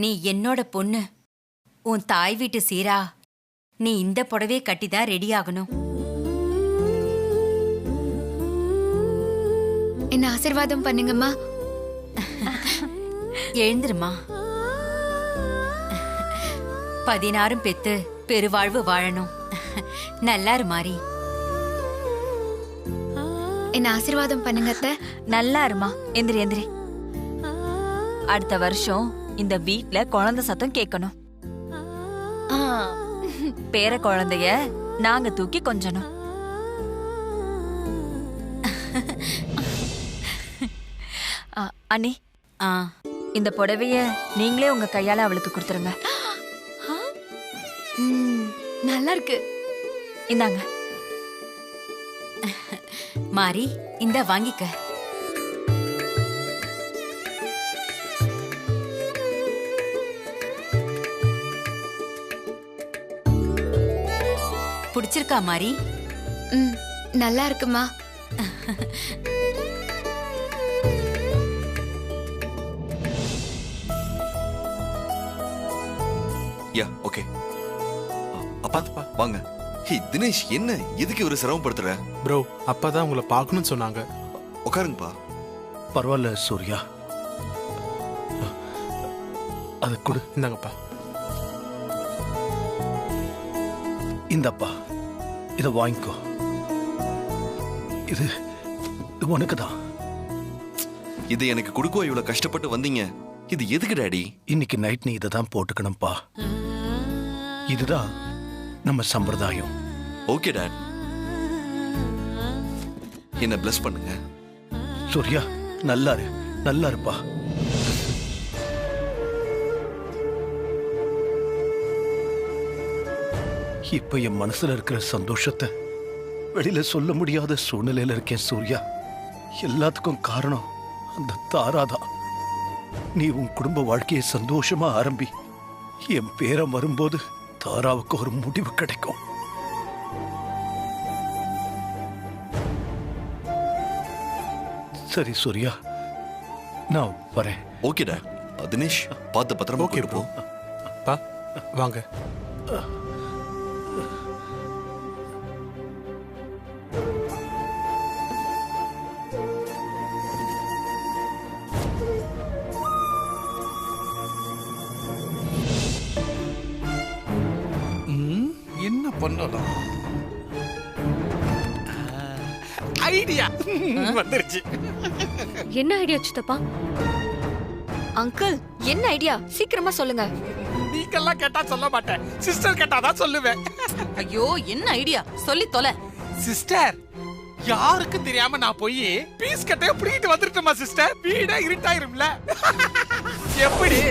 நீ என்னோட பொண்ணு. உன் தாய் வீட்டு சீரா நீ இந்த புடவையை கட்டிதான் ரெடி ஆகணும். என்ன ஆசீர்வாதம் பண்ணுங்கம்மா. எழுந்துருமா. 16 பெத்து பெருவாழ்வு வாழணும். நல்லாரு மாறி. என்ன ஆசீர்வாதம் பண்ணுங்க அத்தை. நல்லா இருமா. எந்திரி எந்திரி. அடுத்த வருஷம் இந்த வீட்ல குழந்தை சத்தம் கேட்கணும். பேர குழந்தைய நாங்க தூக்கி கொஞ்சணும். அண்ணி, இந்த புடவைய நீங்களே உங்க கையால அவளுக்கு கொடுத்துருங்க. நல்லா இருக்கு. இந்தாங்க. மாறி, இந்த வாங்கிக்க. பிடிச்சிருக்கா மாறி? நல்லா இருக்குமா. Yeah okay. அப்பா வாங்க. ஹே தினேஷ், என்ன எதுக்கு இவரை சிரமப்படுத்துற? ப்ரோ, அப்பா தான் உங்களை பார்க்கணும்னு சொன்னாங்க. உட்காருங்கப்பா. பரவாயில்ல சூர்யா. அதை கொடு. இந்தாங்கப்பா. இந்தப்பா, இதை வாங்கிக்கோ. இது உனக்கு தான். இது எனக்கு கொடுக்கவா இவ்வளவு கஷ்டப்பட்டு வந்தீங்க? இது எதுக்கு டாடி? இன்னைக்கு நைட் நீ இதை தான் போட்டுக்கணும்ப்பா. இதுதான் நம்ம சம்பிரதாயம். Okay dot. என்ன பிளஸ் பண்ணுங்க. சூர்யா, நல்லா இரு, நல்லா இருப்பா. இப்ப என் மனசுல இருக்கிற சந்தோஷத்தை வெளியில சொல்ல முடியாத சூழ்நிலையில இருக்கேன் சூர்யா. எல்லாத்துக்கும் காரணம் அந்த தாராதான். நீ உன் குடும்ப வாழ்க்கையை சந்தோஷமா ஆரம்பி. என் பேரம் வரும்போது தாராவுக்கு ஒரு முடிவு கிடைக்கும். சரி சூர்யா, நான் வரேன். Okay dot. தினேஷ், பார்த்து பத்திரமா ஓகே போ. பா வாங்க. என்ன பண்ணலாம்? ஐடியா வந்துருச்சு. என்ன ஐடியா சித்தப்பா? அங்கிள், என்ன ஐடியா? சீக்கிரமா சொல்லுங்க. நீங்கெல்லாம் கேட்டா சொல்ல மாட்டேன். சிஸ்டர் கேட்டாதான் சொல்லுவேன். ஐயோ, என்ன ஐடியா? சொல்லி தொலை. சிஸ்டர், யாருக்கும் தெரியாம நான் போய் பீஸ் கட்டைய புடிக்கிட்டு வந்துட்டோமா சிஸ்டர்? வீடே இருட்டாயிரும்ல. எப்படி?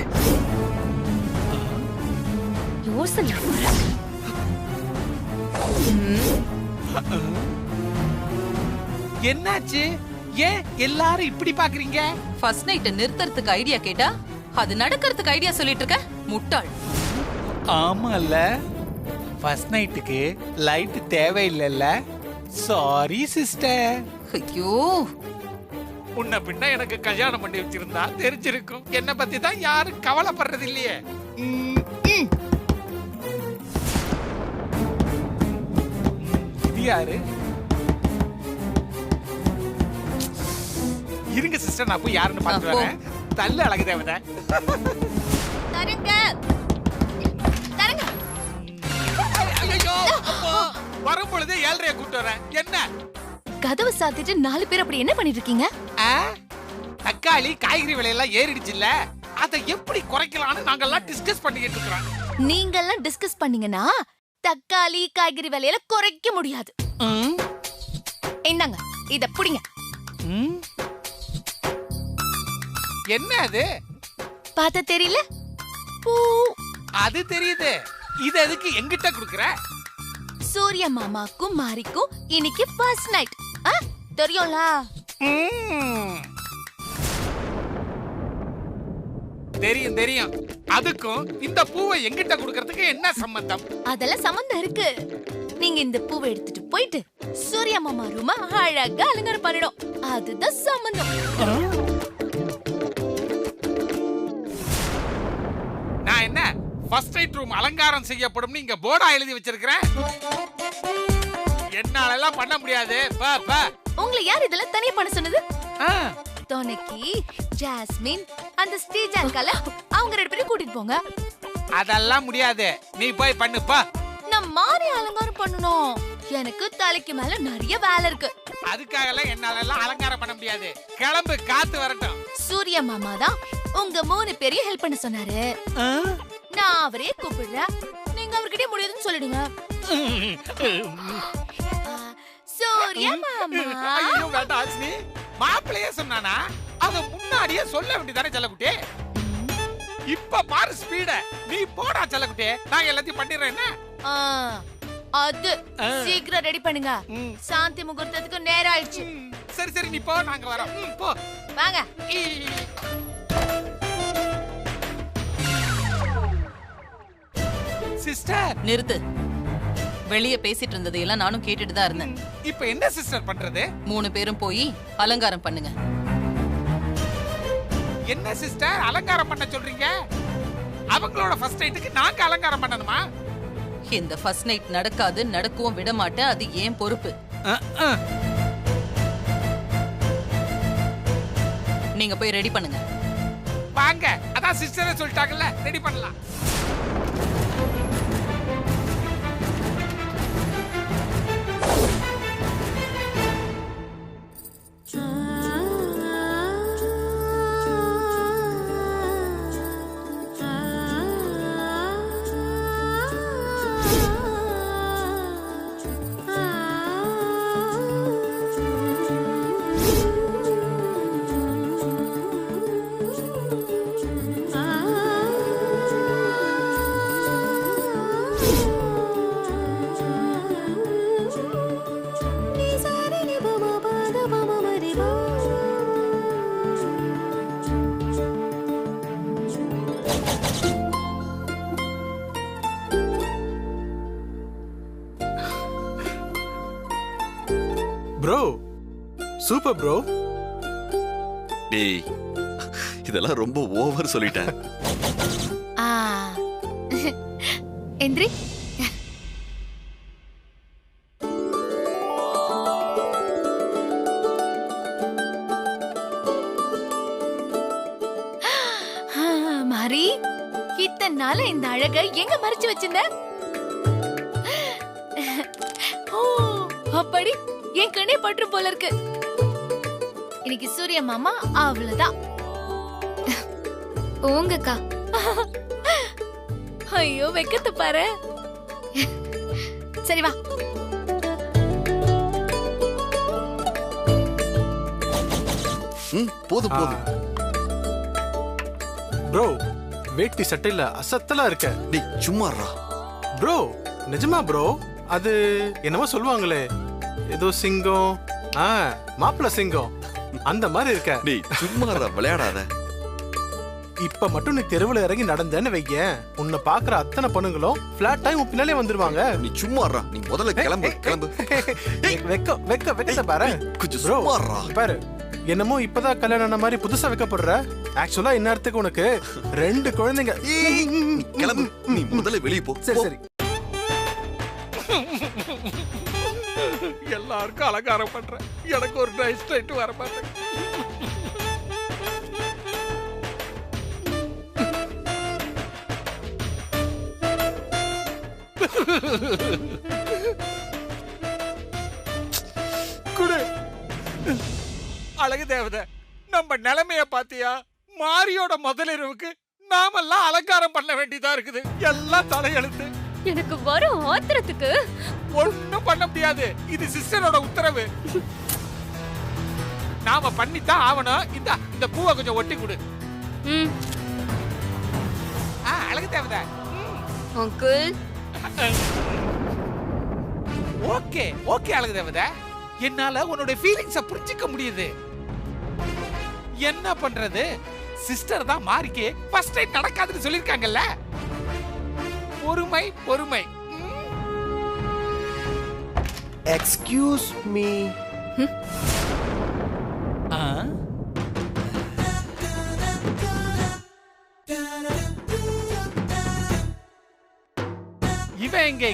யோசனை. என்னாச்சு? ஏன் எல்லாரும் இப்படி பாக்குறீங்க? ஃபர்ஸ்ட் நைட் நிறுத்துறதுக்கு ஐடியா கேட்டா அது நடக்கிறதுக்கு ஐடியா சொல்லிட்டு இருக்க முட்டாள். ஆமால, ஃபர்ஸ்ட் நைட்டுக்கு லைட் தேவையில்லைல்ல. Sorry sister. ஐயோ, உன்ன பின்ன எனக்கு கல்யாணம் பண்ணி வச்சிருந்தா தெரிஞ்சிருக்கும். என்ன பத்தி தான் யாரும் கவலைப்படுறது இல்லையே. இது யாரு? இருங்க சிஸ்டர், நான் போய் யாருன்னு பார்த்துட்டு வரேன். தள்ளு அழகு தேவதை. தரங்க. தரங்க. ஐயோ, வரும்பொழுதே 7:30 கூட்டு வரேன். என்ன கதவு சாத்திட்டு 4 பேர் அப்படி என்ன பண்ணிட்டு இருக்கீங்க? தக்காளி காய்கறி விலையெல்லாம் ஏறிடுச்சுல்ல, அதை எப்படி குறைக்கலாம்னு நாங்கெல்லாம் டிஸ்கஸ் பண்ணிட்டு இருக்கோம். நீங்க எல்லாம் டிஸ்கஸ் பண்ணீங்கன்னா தக்காளி காய்கறி விலையில குறைக்க முடியாது. என்னங்க, இத புடிங்க. என்ன அது? பார்த்தா தெரியல? பூ. அது தெரியுது. இது எதுக்கு எங்கிட்ட குடுக்குற? சூர்யா மாமாக்கும் மாரிக்கும் இன்னைக்கு ஃபர்ஸ்ட் நைட். தெரியும்ல? தெரியும் தெரியும். அதுக்கும் இந்த பூவை எங்கிட்ட குடுக்கறதுக்கு என்ன சம்பந்தம்? அதெல்லாம் சம்பந்தம் இருக்கு. நீங்க இந்த பூவை எடுத்துட்டு போயிட்டு சூர்யா மாமா ரூம அழகா அலங்காரம் பண்ணிடும். அதுதான் சம்பந்தம். நான் என்ன ஃபர்ஸ்ட் நைட் ரூம் அலங்காரம் செய்யப்படும் இங்க போர்டா எழுதி வச்சிருக்கிறேன். என்னால எல்லாம் பண்ண முடியாது. உங்களை யார் இதெல்லாம் தனியா பண்ண சொன்னது? தோனைக்கு ஜாஸ்மின் அந்த ஸ்டேஜ் ஆல்கால அவங்க 2 பேரும் கூட்டிட்டு போங்க. அதெல்லாம் முடியாது, நீ போய் பண்ணுப்பா. நான் மாறி அலங்காரம் பண்ணனும். எனக்கு தலைக்கு மேல நிறைய வேலை இருக்கு. அதுக்காக எல்லாம் என்னால எல்லாம் அலங்காரம் பண்ண முடியாது. கிளம்பு, காத்து வரட்டும். சூர்யா மாமா தான் உங்க 3 பேரையும் ஹெல்ப் பண்ண சொன்னாரு. நான் அவரே கூப்பிடுறேன். நீங்க அவர்கிட்ட முடியாதுன்னு சொல்லிடுங்க. சூர்யா மாமா. ஐயோ வேண்டாம் ஆஸ்மி. மாப்பிளையே சொன்னானா? அத முன்னாடியே சொல்ல வேண்டியதானே செல்லக்குட்டி. இப்ப பாரு ஸ்பீட. நீ போடா செல்லக்குட்டி. நான் எல்லாத்தையும் பண்ணிடுறேன். அது சீக்கிரம் ரெடி பண்ணுங்க. சாந்தி முகூர்த்தத்துக்கு நேரம் ஆயிடுச்சு. சரி சரி நீ போ, நாங்க வரோம். போ வாங்க. சிஸ்டர் நிறுத்து. வெளிய பேசிட்டு இருந்ததையெல்லாம் நானும் கேட்டுட்டு தான் இருந்தேன். இப்ப என்ன சிஸ்டர் பண்றது? 3 பேரும் போய் அலங்காரம் பண்ணுங்க. என்ன சிஸ்டர் அலங்காரம் பண்ண சொல்றீங்க? அவங்களோட ஃபர்ஸ்ட் நைட்டுக்கு நாங்க அலங்காரம் பண்ணணுமா? இந்த ஃபர்ஸ்ட் நைட் நடக்காது, நடக்கவும் விட மாட்டேன். அது ஏன் பொறுப்பு. நீங்க போய் ரெடி பண்ணுங்க. வாங்க, அதான் சிஸ்டரே சொல்லிட்டாங்கல்ல, ரெடி பண்ணலாம். Bro super bro. டேய் இதெல்லாம் ரொம்ப ஓவர் சொல்லிட்டேன். எந்திரி. மாரி, இத்தனை நாள இந்த அழக எங்க மறைச்சு வச்சிருந்த? அப்படி என் கண்ணே பற்று போல இருக்கு. இன்னைக்கு சூர்யா மாமா அவ்வளவுதான். போங்கக்கா. ஐயோ வெக்கத்தை பாரு. சரி வா. போதும் போதும். ப்ரோ வேட்டி சட்டையில அசத்தலா இருக்க. டேய் சும்மாறா. ப்ரோ நிஜமா ப்ரோ? அது என்னமோ சொல்லுவாங்களே, ஏதோ சிங்கம், மாப்பிள்ள சிங்கம் அந்த மாதிரி இருக்க. டேய் சும்மாறா, விளையாடாத. இப்ப மட்டும் நீ தெருவுல இறங்கி நடந்தேன்னு வையேன், உன்னை பாக்குற அத்தனை பொண்ணுங்களும் பிளாட் டைம் பின்னாலே வந்துருவாங்க. நீ சும்மாறா, நீ முதல்ல கிளம்பு கிளம்பு. வெக்கத்தை பாரு. கொஞ்சம் ப்ரோ சும்மாறா. பாரு, என்னமோ இப்பதான் கல்யாணம் ஆன மாதிரி புதுசா வைக்கப்படுற. ஆக்சுவலா இந்நேரத்துக்கு உனக்கு 2 குழந்தைங்க. கிளம்பு, நீ முதல்ல வெளியே போ. சரி சரி. எல்லாருக்கும் அலங்காரம் பண்றேன், எனக்கு ஒரு நைஸ் நைட் வர மாட்டேன். குடு. அழகு தேவதை, நம்ம நிலைமைய பாத்தியா? மாரியோட முதலிரவுக்கு நாமெல்லாம் அலங்காரம் பண்ண வேண்டியதா இருக்குது. எல்லாம் தலையெழுத்து. எனக்கு வர ஆத்திரத்துக்கு ஒண்ணும் பண்ண முடியாது. இது சிஸ்டரோட உத்தரவு. நாம பண்ணித்தான் ஆவணும். இந்த பூவை கொஞ்சம் ஒட்டி கொடு. அழகு தேவதை. அங்கிள். ஓகே ஓகே அழகு தேவதை, என்னால உன்னோட ஃபீலிங்ஸ புரிஞ்சுக்க முடியுது. என்ன பண்றது, சிஸ்டர் தான் மாரிக்கே ஃபர்ஸ்ட் டைம் நடக்காதுன்னு சொல்லிருக்காங்கல்ல. பொறுமை பொறுமை. Excuse me. இவன் இங்க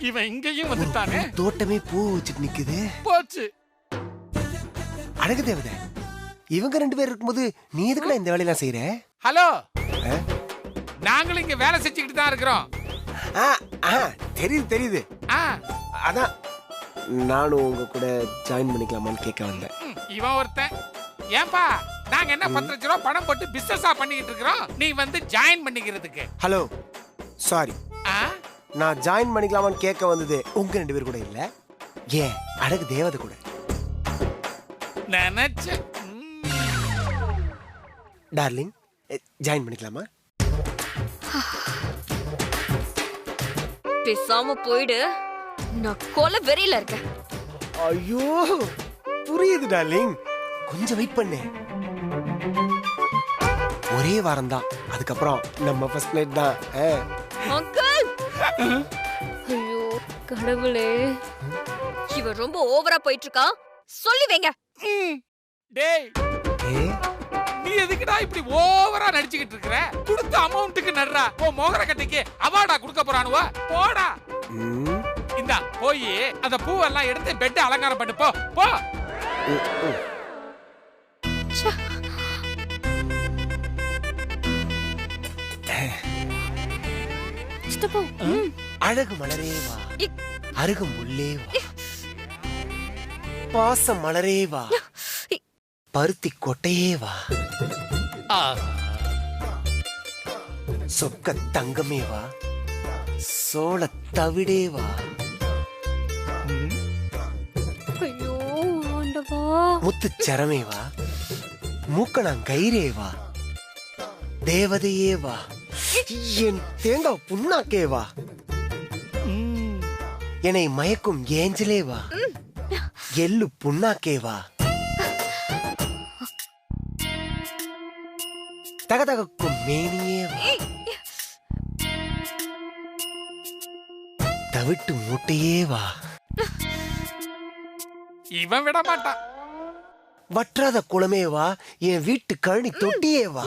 இவன் இங்கேயும் வந்துட்டானே. தோட்டமே பூ வச்சுட்டு நிக்குது. போச்சு. அழகு தேவதை, இவங்க 2 பேர் இருக்கும்போது நீ எதுக்குடா இந்த வேலையெல்லாம் செய்யற? ஹலோ, நாங்களும் இங்க வேலை செஞ்சுக்கிட்டு தான் இருக்கிறோம். தெரியுது. அதான் நானும் உங்க கூட ஜாயின் பண்ணிக்கலாமான்னு கேட்க வந்தேன். இவன் ஒருத்தன். ஏன்பா, நாங்க என்ன 10 லட்சம் ரூபாய் பணம் போட்டு பிசினஸா பண்ணிக்கிட்டு இருக்கிறோம், நீ வந்து ஜாயின் பண்ணிக்கிறதுக்கு? ஹலோ, சாரி, நான் ஜாயின் பண்ணிக்கலாமான்னு கேட்க வந்தது உங்க 2 பேர் கூட இல்ல, ஏன் அழகு தேவதை கூட. நினைச்சேன். டார்லிங், ஜாயின் பண்ணிக்கலாமா? பேசாம போயிடு, நான் கொலை வெறியில இருக்கேன். ஐயோ, புரியுது டார்லிங், கொஞ்சம் வெயிட் பண்ணு. ஒரே வாரம் தான், அதுக்கப்புறம் நம்ம ஃபர்ஸ்ட் நைட் தான். அங்கிள், ஐயோ கடவுளே, இவன் ரொம்ப ஓவரா போயிட்டு இருக்கான், சொல்லி வைங்க. டேய், நீ எதுக்குடா இப்படி ஓவரா நடிச்சுக்கிட்டு இருக்கற? கொடுத்த அமௌண்ட்டுக்கு நடுறா. ஓ மோகர கட்டைக்கு அவார்டா கொடுக்க போறானுவா? போடா. இந்தா போய் அந்த பூவெல்லாம் எடுத்து பெட் அலங்காரம் பண்ணு. போ போ. அழகு மலரே வா, அருகும் முள்ளே வா, பாசம் மலரே வா, பருத்தி கொட்டையே வா, சொக்க தங்கமே வா, சோழ தவிடே வா, ஐயோ ஆண்டவா, முத்துச்சரமே வா, மூக்கணாங்கயிறே வா, தேவதையே வா, என் தேங்காய் புண்ணாக்கே வா, என்னை மயக்கும் ஏஞ்சலே வா, எள்ளு புண்ணாக்கே வா, தகதகக்கும் மேனியே வா, தவிட்டு மூட்டையே வா, இவன் விட மாட்டான். வற்றாத குளமே வா, என் வீட்டு கழனி தொட்டியே வா.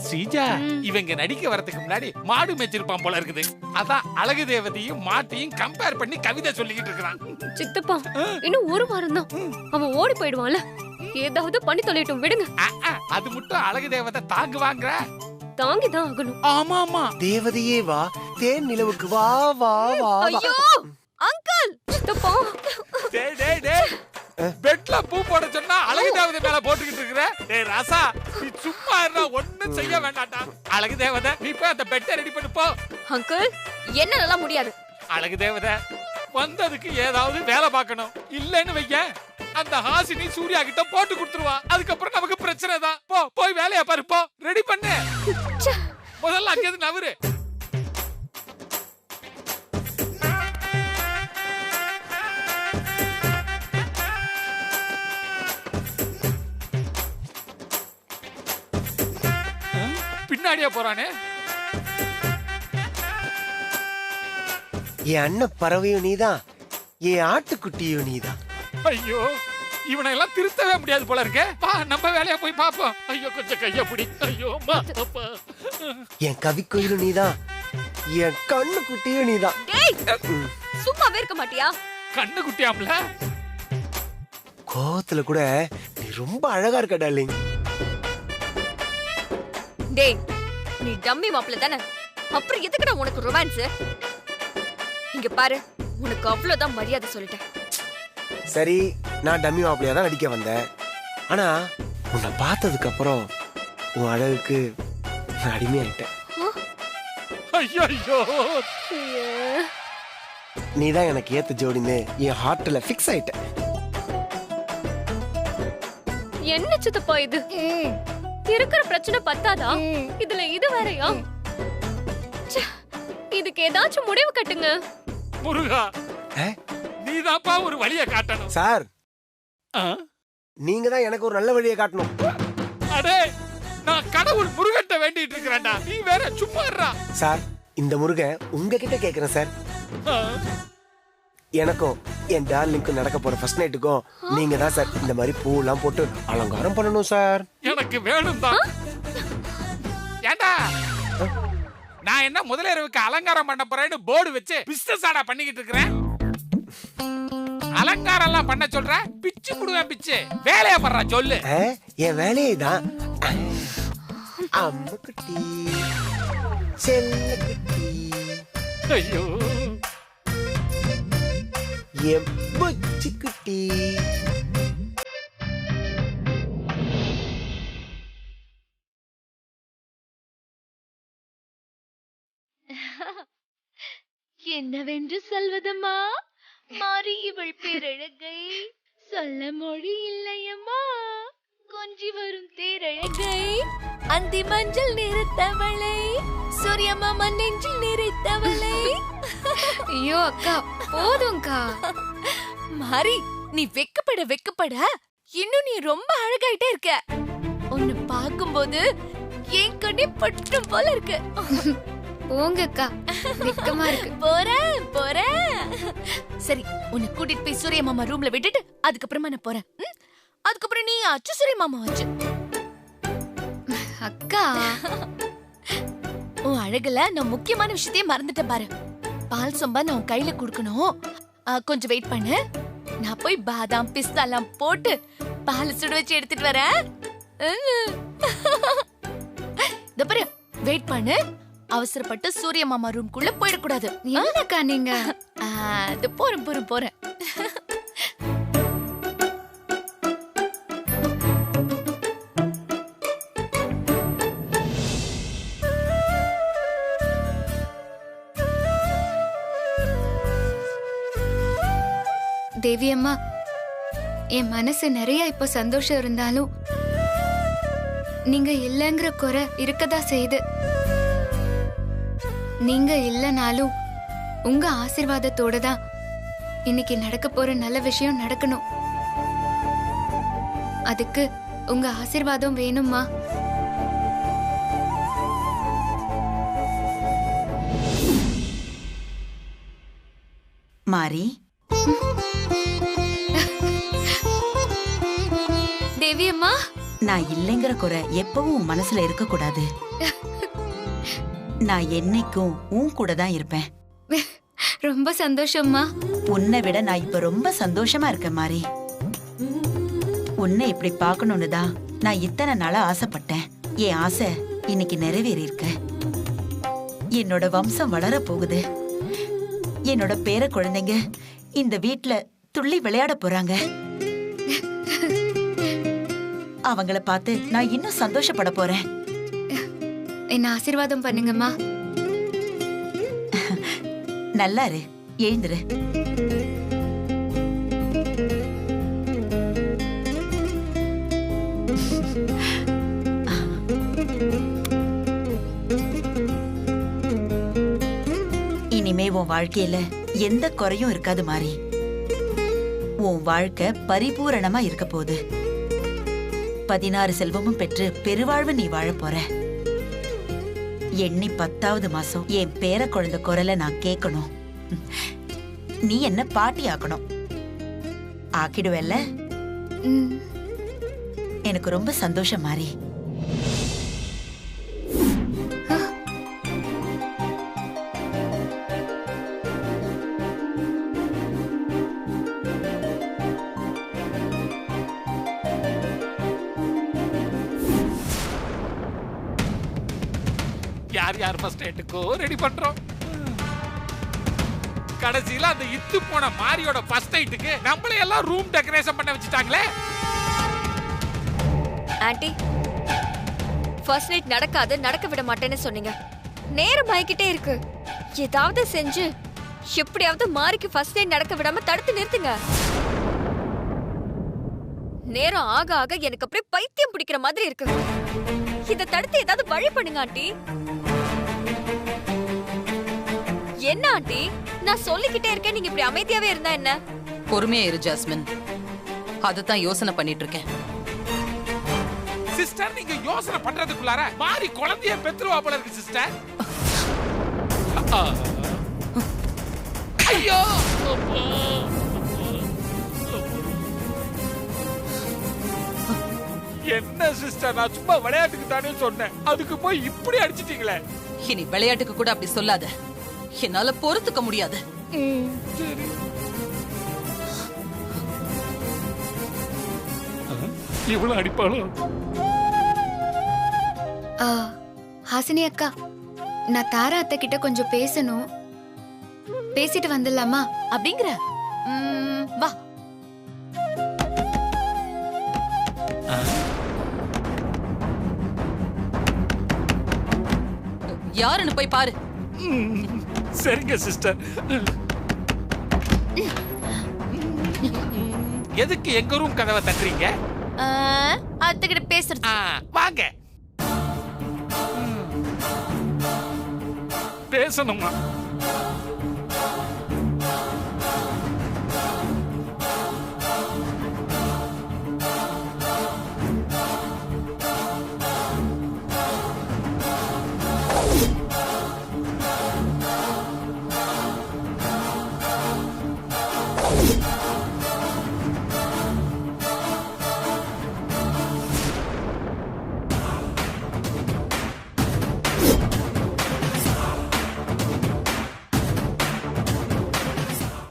ஸ்ரீஜா, இவங்க நடிக்க வரதுக்கு முன்னாடி மாடு மேய்ச்சிருப்பான் போல இருக்குது. அதான் அழகு தேவதையும் மாட்டையும் கம்பேர் பண்ணி கவிதை சொல்லிக்கிட்டு இருக்கிறான். சித்தப்பா, இன்னும் 1 வாரம் தான், அவன் ஓடி போயிடுவான்ல, ஏதாவது பண்ணி தொலைட்டும், விடுங்க. அது மட்டும் அழகு தேவதை தாங்குவாங்க. தாங்கிதான் ஆகணும். ஆமா ஆமா. தேவதையே வா, தேன் நிலவுக்கு வா வா வா. ஐயோ அங்கிள், சித்தப்பா, டேய் டேய் டேய், பெட்ல பூ போட சொன்னா அழகு தேவதை மேல போட்டுக்கிட்டு இருக்கிற. டேய் ராசா, நீ சும்மா இருடா, ஒண்ணும் செய்ய வேண்டாம்டா. அழகு தேவதை, நீ போய் அந்த பெட்டை ரெடி பண்ணு போ. அங்கிள், என்னால முடியாது. அழகு தேவதை வந்ததுக்கு ஏதாவது வேலை பார்க்கணும். இல்லன்னு வைக்க, அந்த ஹாசினி சூர்யா கிட்ட போட்டு கொடுத்துருவா. அதுக்கப்புறம் நமக்கு பிரச்சனை தான். போ போய் வேலையை பாரு, போ ரெடி பண்ணு. முதல்ல அங்கேயிருந்து நவரு. பின்னாடியே போறானே. என் அண்ணன் பறவையும் நீதான், என் ஆட்டுக்குட்டியும் நீதான். ஐயோ, இவனை எல்லாம் திருத்தவே முடியாது போல இருக்கே. பா, நம்ம வேலையா போய் பாப்போம். ஐயோ, கொஞ்சம் கைய பிடி. ஐயோ அப்பா. என் கவிக்கோயிலும் நீதான், என் கண்ணு குட்டியும் நீதான். சும்மாவே இருக்க மாட்டியா? கண்ணு குட்டியாம்ல. கோவத்துல கூட நீ ரொம்ப அழகா இருக்க டார்லிங். டேய், நீ டம்மி மாப்பிள்ள தானே, அப்புறம் எதுக்குடா உனக்கு ரொமான்ஸ்? இங்க பாரு, உனக்கு அவ்வளவுதான் மரியாதை சொல்லிட்டேன். சரி, நான் டம்மி மாப்பிளையா தான் நடிக்க வந்தேன். ஆனா உன்னை பார்த்ததுக்கு அப்புறம் உன் அழகுக்கு நான் அடிமையாயிட்டேன். ஐயோ, நீதான் எனக்கு ஏத்த ஜோடின்னு என் ஹார்ட்ல ஃபிக்ஸ் ஆயிட்டேன். என்ன சித்தப்பா இது? இருக்கிற பிரச்சனை பத்தாதா, இதுல இது வேறயா? இதுக்கு ஏதாச்சும் முடிவு கட்டுங்க. முருகா, நீதான்ப்பா ஒரு வழியை காட்டணும். சார், நீங்க தான் எனக்கு ஒரு நல்ல வழியை காட்டணும். அடே, நான் கடவுள் முருகன்ட்ட வேண்டிட்டு இருக்கிறேன்டா, நீ வேற சும்மா இருடா. சார், இந்த முருகன் உங்ககிட்ட கேக்குறேன் சார். எனக்கும் என் டார்லிங்க்கும் நடக்க போற ஃபர்ஸ்ட் நைட்டுக்கும் நீங்க தான் சார் இந்த மாதிரி பூ எல்லாம் போட்டு அலங்காரம் பண்ணணும் சார். எனக்கு வேணும் தான். ஏண்டா நான் என்ன முதலிரவுக்கு அலங்காரம் பண்ண போறேன்னு போர்டு வச்சு பிசினஸ் ஆடா பண்ணிக்கிட்டு இருக்கிறேன். அலங்காரம் எல்லாம் பண்ண சொல்ற, பிச்சு புடுவேன் பிச்சு. வேலைய பண்றா சொல்லு. என் வேலையே தான். அம்முக்குட்டி செல்லக்குட்டி. ஐயோ என் புச்சிக்குட்டி. என்னவென்று சொல்வதம்மா, மாறி இவள் பேரழகை சொல்ல மொழி இல்லையம்மா. கொஞ்சி வரும் தேரழகை, அந்தி மஞ்சள் நிறத்தவளை, சூரிய மாமா நெஞ்சில் நிறைத்தவளை. ஐயோ அக்கா போதும்க்கா. மாறி நீ வெக்கப்பட இன்னும் நீ ரொம்ப அழகாயிட்டே இருக்க. உன்னை பார்க்கும்போது என் கண்ணே பட்டும் போல இருக்கு. போங்கக்கா, வெக்கமா இருக்கு. போறேன். சரி, உன்னை கூட்டிட்டு போய் சூரிய மாமா ரூம்ல விட்டுட்டு அதுக்கப்புறமா நான் போறேன். அதுக்கப்புறம் நீ ஆச்சு சூரிய மாமா ஆச்சு. அக்கா உன் அழகுல நான் முக்கியமான விஷயத்தையே மறந்துட்டேன் பாரு. பால் சொம்பா நான் உன் கையில குடுக்கணும். கொஞ்சம் வெயிட் பண்ணு. நான் போய் பாதாம் பிஸ்தா எல்லாம் போட்டு பால் சுட வச்சு எடுத்துட்டு வரேன். பாரு, வெயிட் பண்ணு. அவசரப்பட்டு சூரிய மாமா ரூம்குள்ள போயிடக்கூடாது. என்னக்கா நீங்க? போறேன். தேவி அம்மா, என் மனசு நிறைய இப்ப சந்தோஷம் இருந்தாலும் நீங்க இல்லங்கிற குறை இருக்கதா செய்யுது. நீங்க இல்லனாலும் உங்க ஆசீர்வாதத்தோட தான் இன்னைக்கு நடக்க போற நல்ல விஷயம் நடக்கணும். அதுக்கு உங்க ஆசீர்வாதம் வேணுமா? மாறி, தேவி அம்மா, நான் இல்லைங்கிற குறை எப்பவும் உன் மனசுல இருக்க கூடாது. நான் என்னைக்கும் உன் கூட தான் இருப்பேன். ரொம்ப சந்தோஷம்மா. உன்னை விட நான் இப்ப ரொம்ப சந்தோஷமா இருக்கேன் மாறி. உன்னை இப்படி பார்க்கணும்னு தான் நான் இத்தனை நாளா ஆசைப்பட்டேன். என் ஆசை இன்னைக்கு நிறைவேறி இருக்கு. என்னோட வம்சம் வளர போகுது. என்னோட பேர குழந்தைங்க இந்த வீட்ல துள்ளி விளையாட போறாங்க. அவங்கள பார்த்து நான் இன்னும் சந்தோஷப்பட போறேன். என்ன ஆசீர்வாதம் பண்ணுங்கம்மா. நல்லா இரு, எழுந்துரு. இனிமே உன் வாழ்க்கையில எந்த குறையும் இருக்காது மாறி. உன் வாழ்க்கை பரிபூரணமா இருக்க போகுது. 16 செல்வமும் பெற்று பெருவாழ்வு நீ வாழ போற. எண்ணி 10வது மாசம் என் பேர குழந்தை குரலை நான் கேட்கணும். நீ என்ன பாட்டி ஆக்கணும். ஆக்கிடுவல்ல? எனக்கு ரொம்ப சந்தோஷம் மாறி. யார் ஃபர்ஸ்ட் நைட்டுக்கோ ரெடி பண்றோம். கடைசியில அந்த இத்து போன மாரியோட ஃபர்ஸ்ட் நைட்டுக்கு நம்மள எல்லாம் ரூம் டெக்கரேஷன் பண்ண வச்சிட்டாங்களே. ஆண்டி, ஃபர்ஸ்ட் நைட் நடக்காது, நடக்க விட மாட்டேன்னு சொன்னீங்க. நேரம் ஆகிக்கிட்டே இருக்கு. ஏதாவது செஞ்சு எப்படியாவது மாரிக்கு ஃபர்ஸ்ட் நைட் நடக்க விடாம தடுத்து நிறுத்துங்க. நேரம் ஆக ஆக எனக்கு அப்படியே பைத்தியம் பிடிக்கிற மாதிரி இருக்கு. இத தடுத்து ஏதாவது வழி பண்ணுங்க ஆண்டி. என்ன ஆண்டி, நான் சொல்லிக்கிட்டே இருக்கேன், நீங்க இப்படி அமைதியாவே இருந்தா என்ன? பொறுமையா இரு ஜாஸ்மின், அதத்தான் யோசனை பண்ணிட்டு இருக்கேன். சிஸ்டர், நீங்க யோசனை பண்றதுக்குள்ளார மாறி குழந்தைய பெத்துருவா போல இருக்கு சிஸ்டர். ஐயோ, என்ன சிஸ்டர், நான் சும்மா விளையாட்டுக்கு தானே சொன்னேன், அதுக்கு போய் இப்படி அடிச்சிட்டீங்களே. இனி விளையாட்டுக்கு கூட அப்படி சொல்லாத, என்னால பொறுத்துக்க முடியாது. சரி. இவ்வளவு அடிப்பாலும் ஹாசினி அக்கா, நான் தாரா அத்தை கிட்ட கொஞ்சம் பேசணும், பேசிட்டு வந்துடலாமா? அப்படிங்கிற வா. யாருன்னு போய் பாரு. சரிங்க சிஸ்டர். எதுக்கு எங்க ரூம் கதவை தட்டுறீங்க? அத்தைகிட்ட பேசுறது. வாங்க. பேசணுமா?